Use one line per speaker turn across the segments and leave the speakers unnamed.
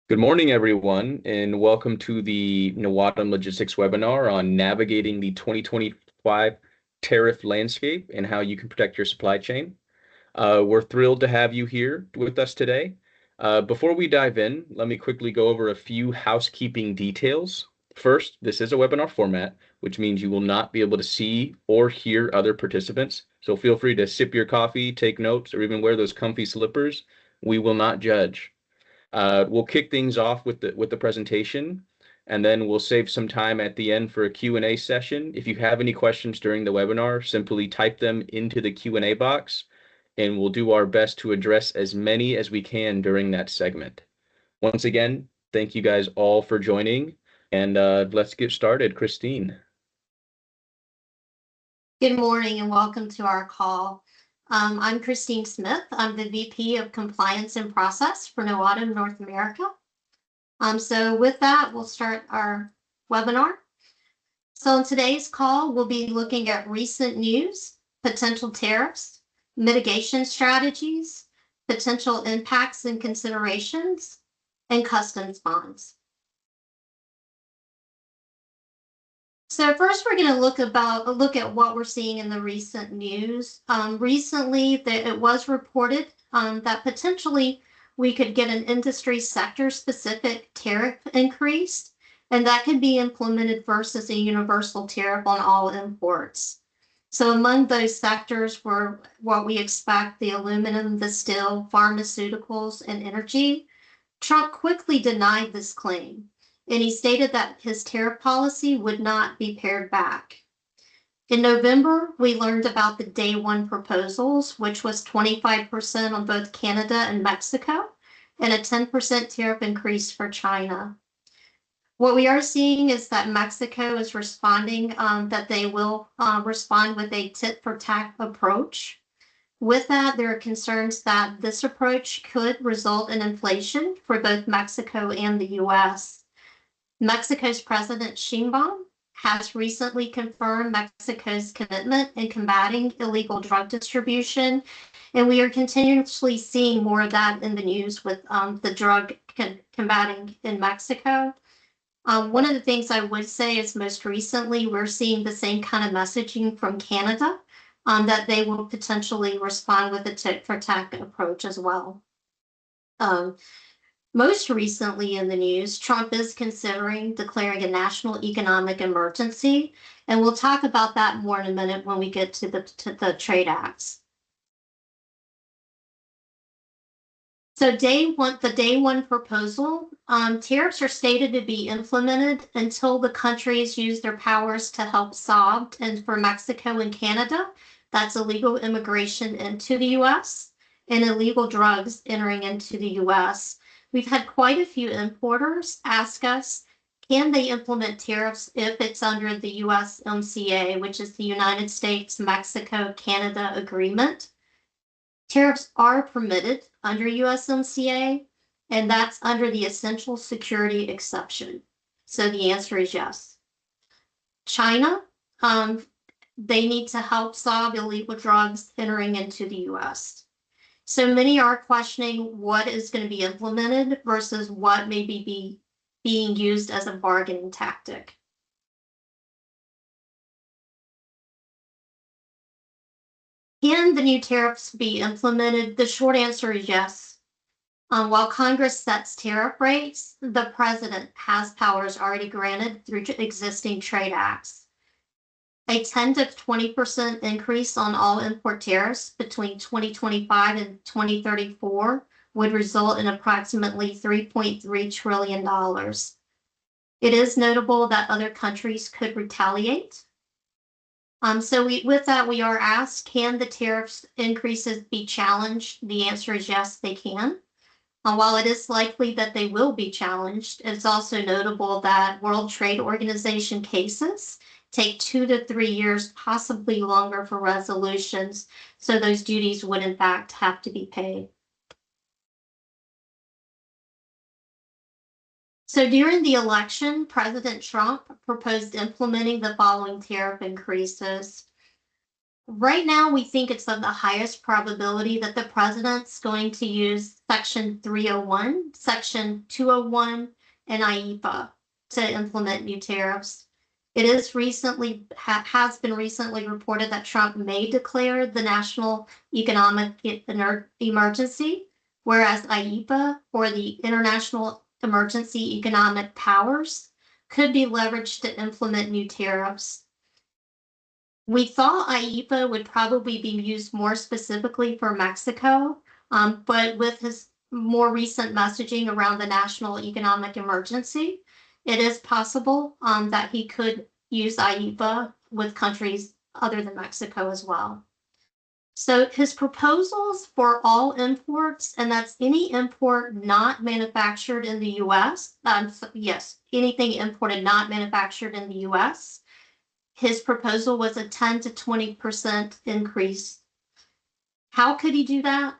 Good morning, everyone, and welcome to the Nawadam Logistics webinar on navigating the 2025 tariff landscape and how you can protect your supply chain. We're thrilled to have you here with us today. Before we dive in, let me quickly go over a few housekeeping details. First, this is a webinar format, which means you will not be able to see or hear other participants. So feel free to sip your coffee, take notes, or even wear those comfy slippers. We will not judge. We'll kick things off with the presentation, and then we'll save some time at the end for a Q&A session. If you have any questions during the webinar, simply type them into the Q&A box, and we'll do our best to address as many as we can during that segment. Once again, thank you guys all for joining, and let's get started. Christine.
Good morning and welcome to our call. I'm Christine Smith. I'm the VP of Compliance and Process for Nawadam North America. So with that, we'll start our webinar. So in today's call, we'll be looking at recent news, potential tariffs, mitigation strategies, potential impacts and considerations, and customs bonds. So first, we're going to look at what we're seeing in the recent news. Recently, it was reported that potentially we could get an industry sector-specific tariff increase, and that could be implemented versus a universal tariff on all imports. So among those sectors were what we expect: the aluminum, the steel, pharmaceuticals, and energy. Trump quickly denied this claim, and he stated that his tariff policy would not be pared back. In November, we learned about the Day 1 proposals, which was 25% on both Canada and Mexico, and a 10% tariff increase for China. What we are seeing is that Mexico is responding, that they will respond with a tit-for-tat approach. With that, there are concerns that this approach could result in inflation for both Mexico and the U.S. Mexico's President Sheinbaum has recently confirmed Mexico's commitment in combating illegal drug distribution, and we are continuously seeing more of that in the news with the drug combating in Mexico. One of the things I would say is most recently we're seeing the same kind of messaging from Canada, that they will potentially respond with a tit-for-tat approach as well. Most recently in the news, Trump is considering declaring a national economic emergency, and we'll talk about that more in a minute when we get to the trade acts. So the Day 1 proposal, tariffs are stated to be implemented until the countries use their powers to help solve, and for Mexico and Canada, that's illegal immigration into the U.S. and illegal drugs entering into the U.S. We've had quite a few importers ask us, can they implement tariffs if it's under the USMCA, which is the United States, Mexico, Canada agreement? Tariffs are permitted under USMCA, and that's under the essential security exception. So the answer is yes. China, they need to help solve illegal drugs entering into the U.S. So many are questioning what is going to be implemented versus what may be being used as a bargaining tactic. Can the new tariffs be implemented? The short answer is yes. While Congress sets tariff rates, the president has powers already granted through existing trade acts. A 10 to 20% increase on all import tariffs between 2025 and 2034 would result in approximately $3.3 trillion. It is notable that other countries could retaliate. With that, we are asked, can the tariffs increases be challenged? The answer is yes, they can. While it is likely that they will be challenged, it's also notable that World Trade Organization cases take 2 to 3 years, possibly longer, for resolutions, so those duties would in fact have to be paid. So during the election, President Trump proposed implementing the following tariff increases. Right now, we think it's of the highest probability that the president's going to use Section 301, Section 201, and IEPA to implement new tariffs. It is recently has been recently reported that Trump may declare the national economic emergency, whereas IEPA, or the International Emergency Economic Powers, could be leveraged to implement new tariffs. We thought IEPA would probably be used more specifically for Mexico, but with his more recent messaging around the national economic emergency, it is possible that he could use IEPA with countries other than Mexico as well. So his proposals for all imports, and that's any import not manufactured in the US, yes, anything imported not manufactured in the US, his proposal was a 10 to 20% increase. How could he do that?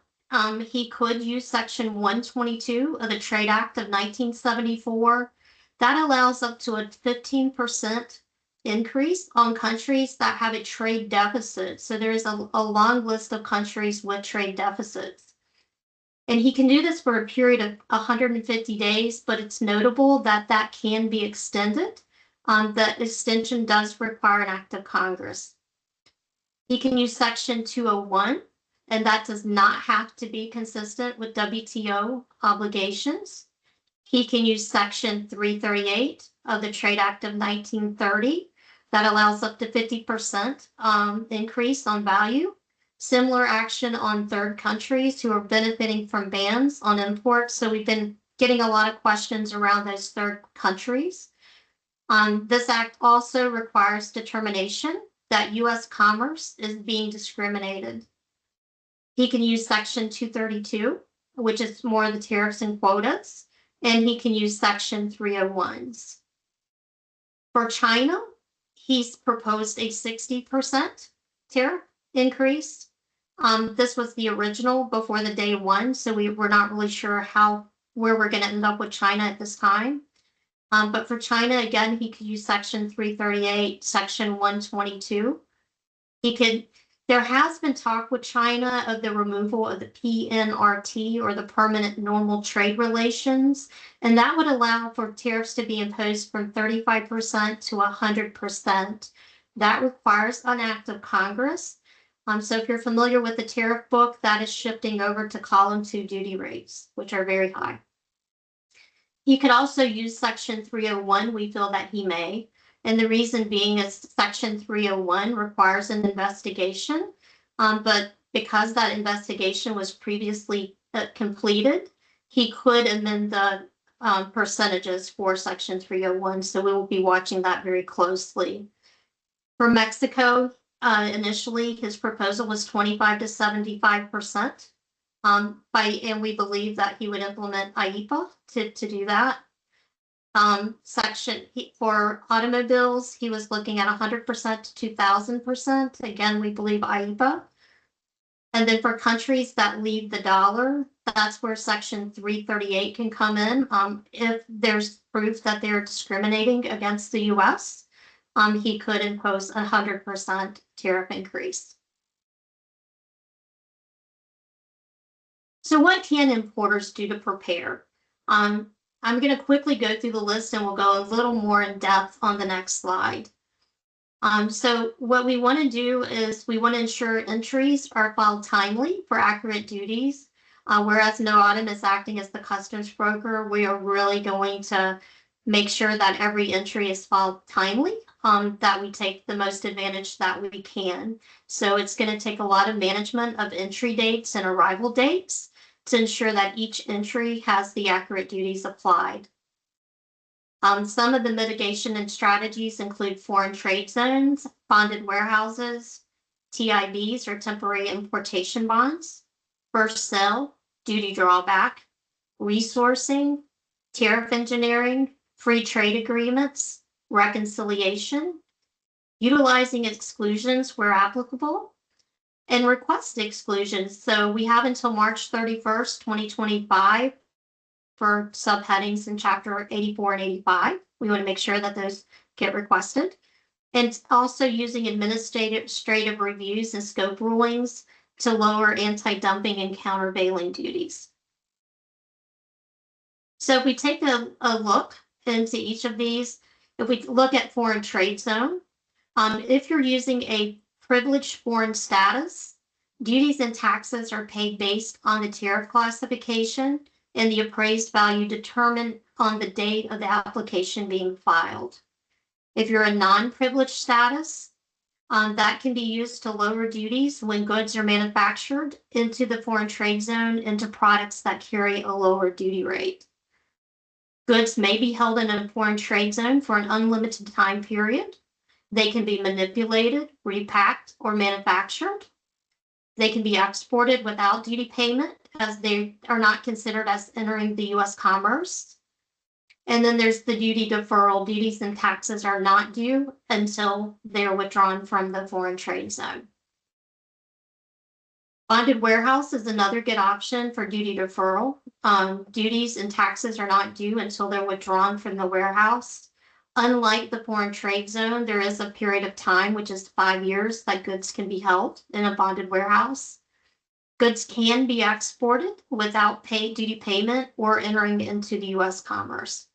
He could use Section 122 of the Trade Act of 1974. That allows up to a 15% increase on countries that have a trade deficit. So there's a long list of countries with trade deficits. And he can do this for a period of 150 days, but it's notable that that can be extended. The extension does require an act of Congress. He can use Section 201, and that does not have to be consistent with WTO obligations. He can use Section 338 of the Trade Act of 1930 that allows up to 50% increase on value. Similar action on third countries who are benefiting from bans on imports. So we've been getting a lot of questions around those third countries. This act also requires determination that U.S. commerce is being discriminated. He can use Section 232, which is more of the tariffs and quotas, and he can use Section 301s. For China, he's proposed a 60% tariff increase. This was the original before the day one, so we're not really sure where we're going to end up with China at this time. But for China, again, he could use Section 338, Section 122. There has been talk with China of the removal of the PNRT, or the Permanent Normal Trade Relations, and that would allow for tariffs to be imposed from 35% to 100%. That requires an act of Congress. So if you're familiar with the tariff book, that is shifting over to column 2 duty rates, which are very high. He could also use Section 301. We feel that he may. And the reason being is Section 301 requires an investigation. But because that investigation was previously completed, he could amend the percentages for Section 301. So we will be watching that very closely. For Mexico, initially, his proposal was 25 to 75%. And we believe that he would implement IEPA to do that. For automobiles, he was looking at 100% to 2,000%. Again, we believe IEPA. And then for countries that leave the dollar, that's where Section 338 can come in. If there's proof that they're discriminating against the U.S., he could impose a 100% tariff increase. So what can importers do to prepare? I'm going to quickly go through the list, and we'll go a little more in depth on the next slide. So what we want to do is we want to ensure entries are filed timely for accurate duties. Whereas NOADM is acting as the customs broker, we are really going to make sure that every entry is filed timely, that we take the most advantage that we can. So it's going to take a lot of management of entry dates and arrival dates to ensure that each entry has the accurate duties applied. Some of the mitigation and strategies include foreign trade zones, bonded warehouses, TIBs, or temporary importation bonds, first sale, duty drawback, resourcing, tariff engineering, free trade agreements, reconciliation, utilizing exclusions where applicable, and request exclusions. So we have until March 31st, 2025 for subheadings in Chapter 84 and 85. We want to make sure that those get requested. and also using administrative reviews and scope rulings to lower anti-dumping and countervailing duties. So if we take a look into each of these, if we look at foreign trade zone, if you're using a privileged foreign status, duties and taxes are paid based on the tariff classification and the appraised value determined on the date of the application being filed. If you're a non-privileged status, that can be used to lower duties when goods are manufactured into the foreign trade zone into products that carry a lower duty rate. Goods may be held in a foreign trade zone for an unlimited time period. They can be manipulated, repacked, or manufactured. They can be exported without duty payment as they are not considered as entering the U.S. commerce. And then there's the duty deferral. Duties and taxes are not due until they are withdrawn from the foreign trade zone. Bonded warehouse is another good option for duty deferral. Duties and taxes are not due until they're withdrawn from the warehouse. Unlike the foreign trade zone, there is a period of time, which is 5 years, that goods can be held in a bonded warehouse. Goods can be exported without duty payment or entering into the U.S. commerce.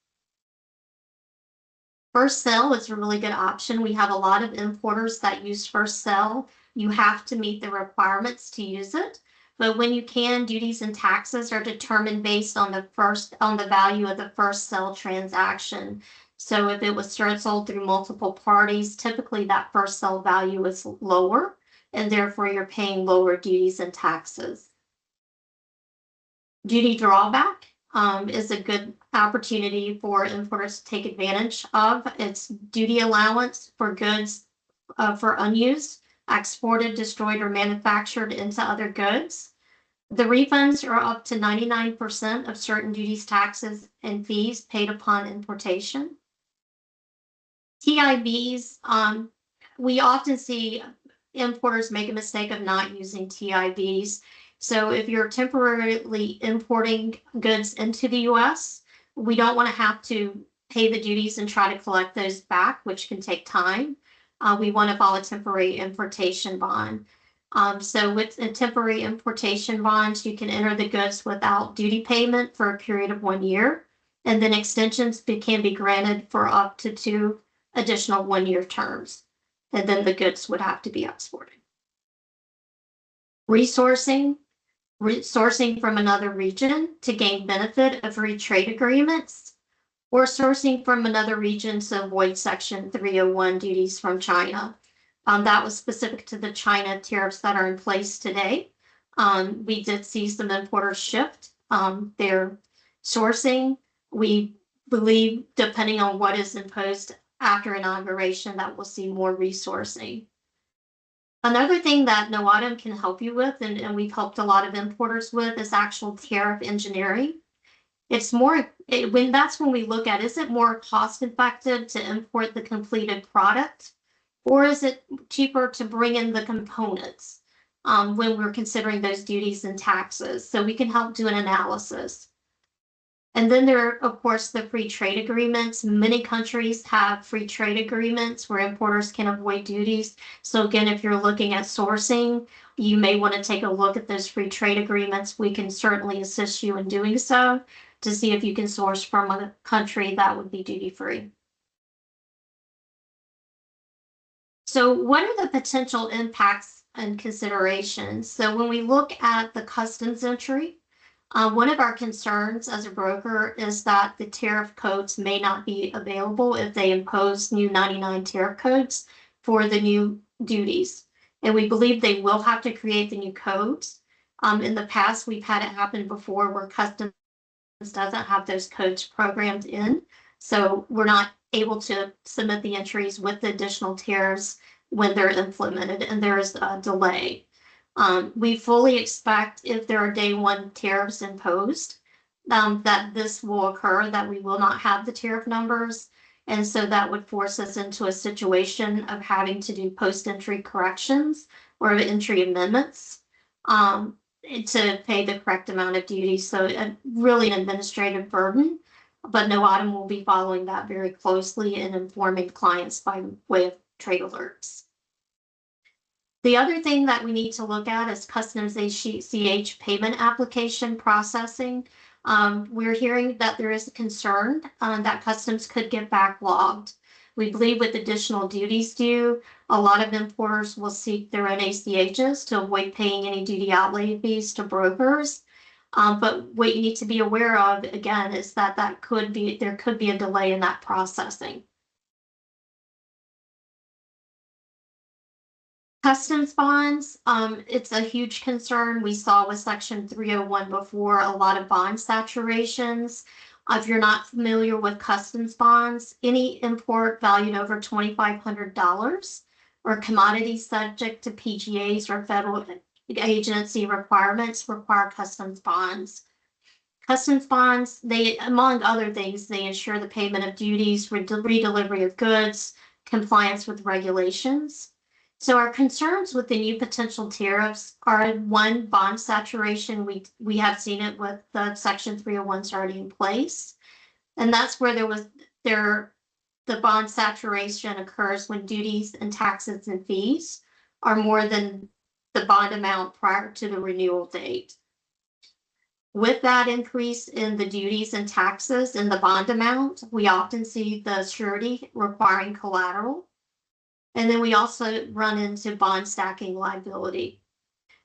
First sale is a really good option. We have a lot of importers that use first sale. You have to meet the requirements to use it. But when you can, duties and taxes are determined based on the value of the first sale transaction. So if it was sold through multiple parties, typically that first sale value is lower, and therefore you're paying lower duties and taxes. Duty drawback is a good opportunity for importers to take advantage of. It's duty allowance for goods for unused, exported, destroyed, or manufactured into other goods. The refunds are up to 99% of certain duties, taxes, and fees paid upon importation. TIVs, we often see importers make a mistake of not using TIVs. So if you're temporarily importing goods into the U.S., we don't want to have to pay the duties and try to collect those back, which can take time. We want to file a temporary importation bond. So with a temporary importation bond, you can enter the goods without duty payment for a period of 1 year, and then extensions can be granted for up to 2 additional 1-year terms, and then the goods would have to be exported. Resourcing from another region to gain benefit of free trade agreements, or sourcing from another region to avoid Section 301 duties from China. That was specific to the China tariffs that are in place today. We did see some importers shift their sourcing. We believe, depending on what is imposed after inauguration, that we'll see more resourcing. Another thing that NOADM can help you with, and we've helped a lot of importers with, is actual tariff engineering. It's when we look at, is it more cost effective to import the completed product, or is it cheaper to bring in the components when we're considering those duties and taxes? So we can help do an analysis. And then there are, of course, the free trade agreements. Many countries have free trade agreements where importers can avoid duties. So again, if you're looking at sourcing, you may want to take a look at those free trade agreements. We can certainly assist you in doing so to see if you can source from a country that would be duty-free. So what are the potential impacts and considerations? So when we look at the customs entry, one of our concerns as a broker is that the tariff codes may not be available if they impose new 99 tariff codes for the new duties. And we believe they will have to create the new codes. In the past, we've had it happen before where customs doesn't have those codes programmed in. So we're not able to submit the entries with the additional tariffs when they're implemented, and there is a delay. We fully expect, if there are day one tariffs imposed, that this will occur, that we will not have the tariff numbers. And so that would force us into a situation of having to do post-entry corrections or entry amendments to pay the correct amount of duty. So really an administrative burden, but NOADM will be following that very closely and informing clients by way of trade alerts. The other thing that we need to look at is customs ACH payment application processing. We're hearing that there is a concern that customs could get backlogged. We believe with additional duties due, a lot of importers will seek their own ACHs to avoid paying any duty outlay fees to brokers. But what you need to be aware of, again, is that there could be a delay in that processing. Customs bonds, it's a huge concern. We saw with Section 301 before a lot of bond saturations. If you're not familiar with customs bonds, any import valued over $2,500 or commodity subject to PGAs or federal agency requirements require customs bonds. Customs bonds, they, among other things, they ensure the payment of duties, redelivery of goods, compliance with regulations. So our concerns with the new potential tariffs are, one, bond saturation. We have seen it with the Section 301s already in place. And that's where the bond saturation occurs when duties and taxes and fees are more than the bond amount prior to the renewal date. With that increase in the duties and taxes and the bond amount, we often see the surety requiring collateral. And then we also run into bond stacking liability.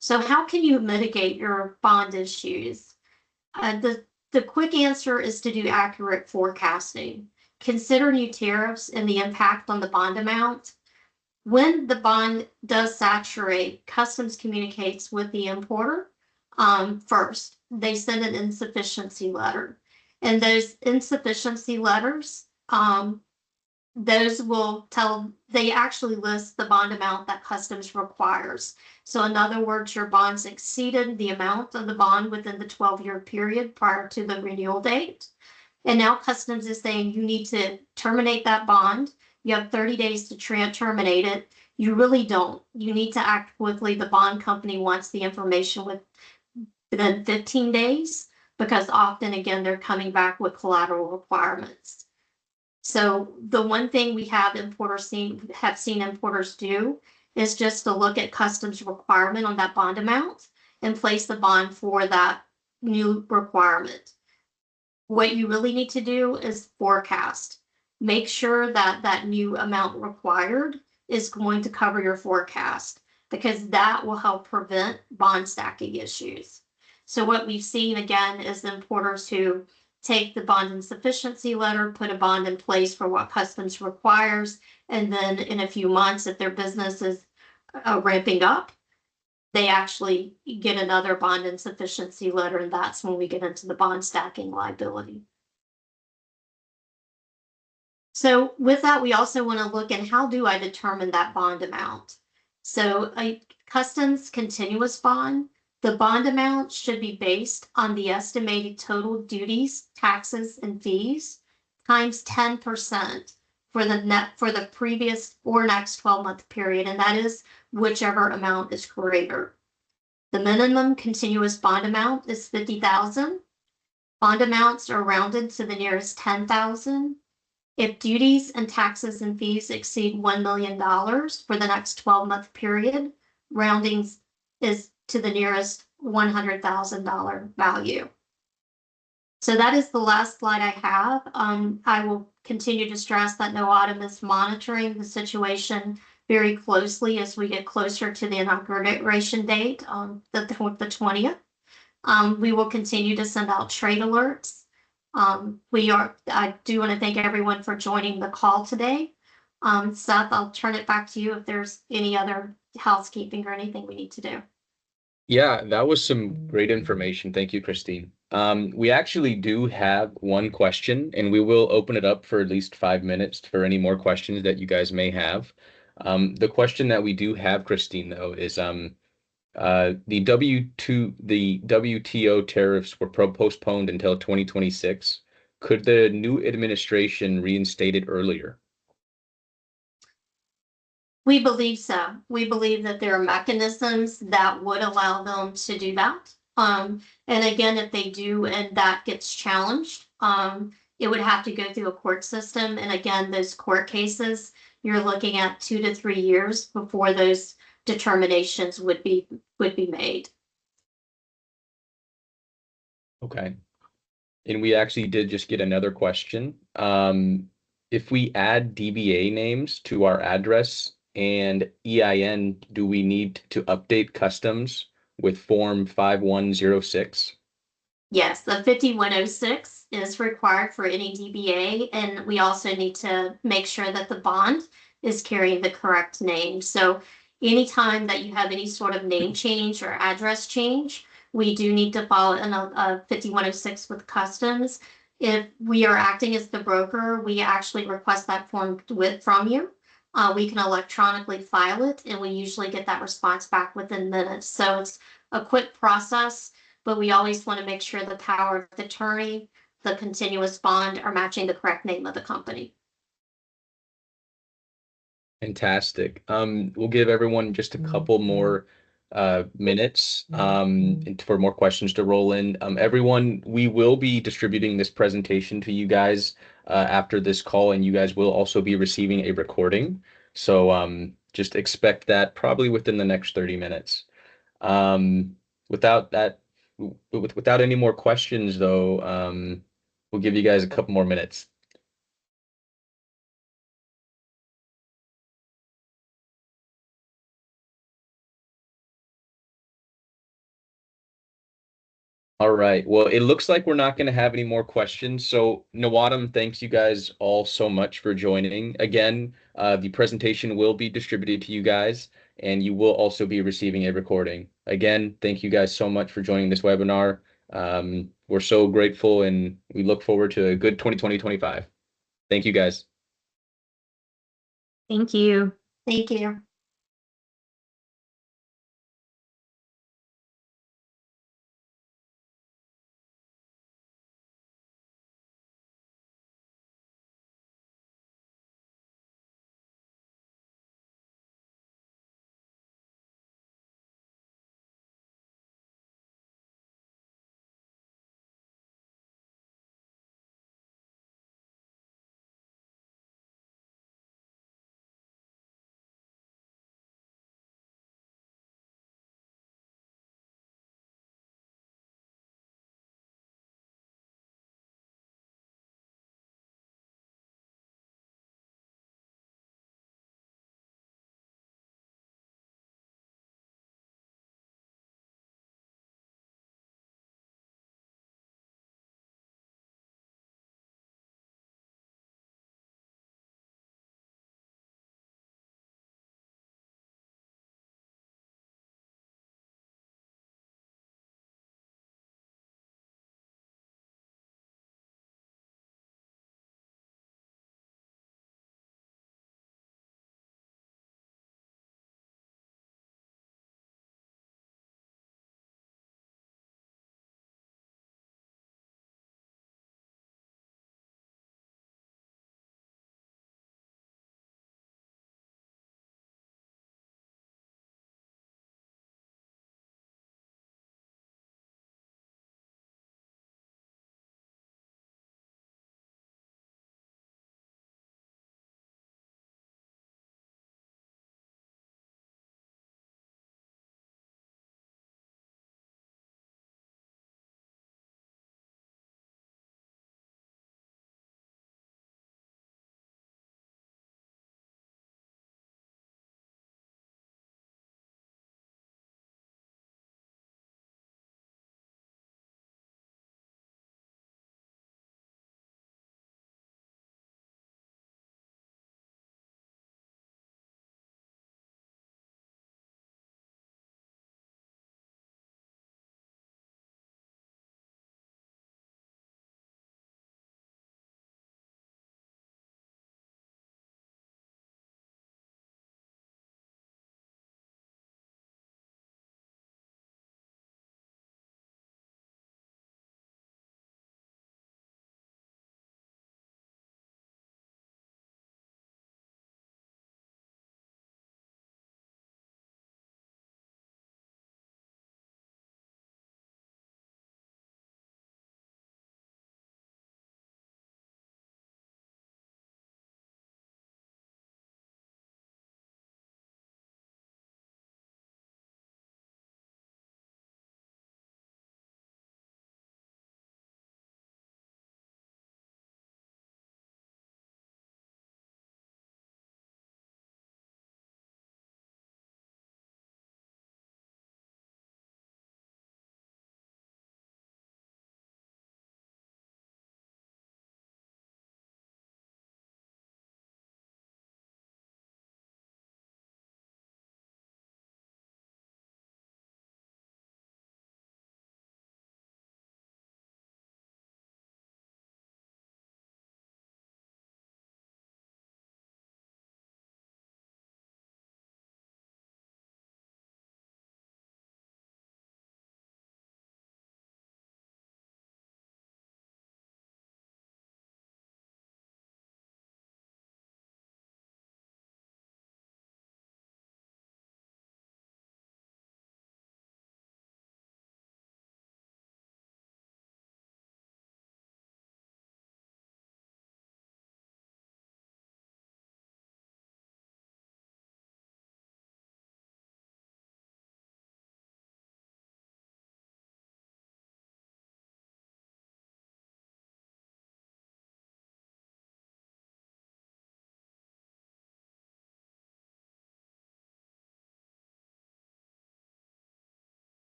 So how can you mitigate your bond issues? The quick answer is to do accurate forecasting. Consider new tariffs and the impact on the bond amount. When the bond does saturate, customs communicates with the importer first. They send an insufficiency letter. And those insufficiency letters, those will they actually list the bond amount that customs requires. So in other words, your bonds exceeded the amount of the bond within the 12-year period prior to the renewal date. And now customs is saying you need to terminate that bond. You have 30 days to terminate it. You really don't. You need to act quickly. The bond company wants the information within 15 days because often, again, they're coming back with collateral requirements. So the one thing we have seen importers do is just to look at customs requirement on that bond amount and place the bond for that new requirement. What you really need to do is forecast. Make sure that that new amount required is going to cover your forecast because that will help prevent bond stacking issues. So what we've seen again is importers who take the bond insufficiency letter, put a bond in place for what customs requires, and then in a few months, if their business is ramping up, they actually get another bond insufficiency letter, and that's when we get into the bond stacking liability. So with that, we also want to look at how do I determine that bond amount? So a customs continuous bond, the bond amount should be based on the estimated total duties, taxes, and fees times 10% for the previous or next 12-month period, and that is whichever amount is greater. The minimum continuous bond amount is $50,000. Bond amounts are rounded to the nearest 10,000. If duties and taxes and fees exceed $1 million for the next 12-month period, rounding is to the nearest $100,000 value. So that is the last slide I have. I will continue to stress that NOADM is monitoring the situation very closely as we get closer to the inauguration date on the 20th. We will continue to send out trade alerts. I do want to thank everyone for joining the call today. Seth, I'll turn it back to you if there's any other housekeeping or anything we need to do.
Yeah, that was some great information. Thank you, Christine. We actually do have one question, and we will open it up for at least 5 minutes for any more questions that you guys may have. The question that we do have, Christine, though, is the WTO tariffs were postponed until 2026. Could the new administration reinstate it earlier?
We believe so. We believe that there are mechanisms that would allow them to do that. And again, if they do and that gets challenged, it would have to go through a court system. And again, those court cases, you're looking at 2 to 3 years before those determinations would be made.
Okay. And we actually did just get another question. If we add DBA names to our address and EIN, do we need to update customs with Form 5106?
Yes, the 5106 is required for any DBA, and we also need to make sure that the bond is carrying the correct name. So anytime that you have any sort of name change or address change, we do need to follow a 5106 with customs. If we are acting as the broker, we actually request that form from you. We can electronically file it, and we usually get that response back within minutes. So it's a quick process, but we always want to make sure the power of attorney, the continuous bond are matching the correct name of the company.
Fantastic. We'll give everyone just a couple more minutes for more questions to roll in. Everyone, we will be distributing this presentation to you guys after this call, and you guys will also be receiving a recording. So just expect that probably within the next 30 minutes. Um, without that, without any more questions, though, we'll give you guys a couple more minutes. All right. Well, it looks like we're not going to have any more questions. So, Nawadam, thanks you guys all so much for joining. Again, the presentation will be distributed to you guys, and you will also be receiving a recording. Again, thank you guys so much for joining this webinar. We're so grateful, and we look forward to a good 2020-25. Thank you, guys.
Thank you.
Thank you.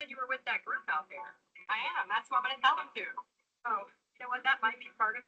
You were with that group out there. I am. That's what I'm going to tell them to. Oh, you know what? That might be part of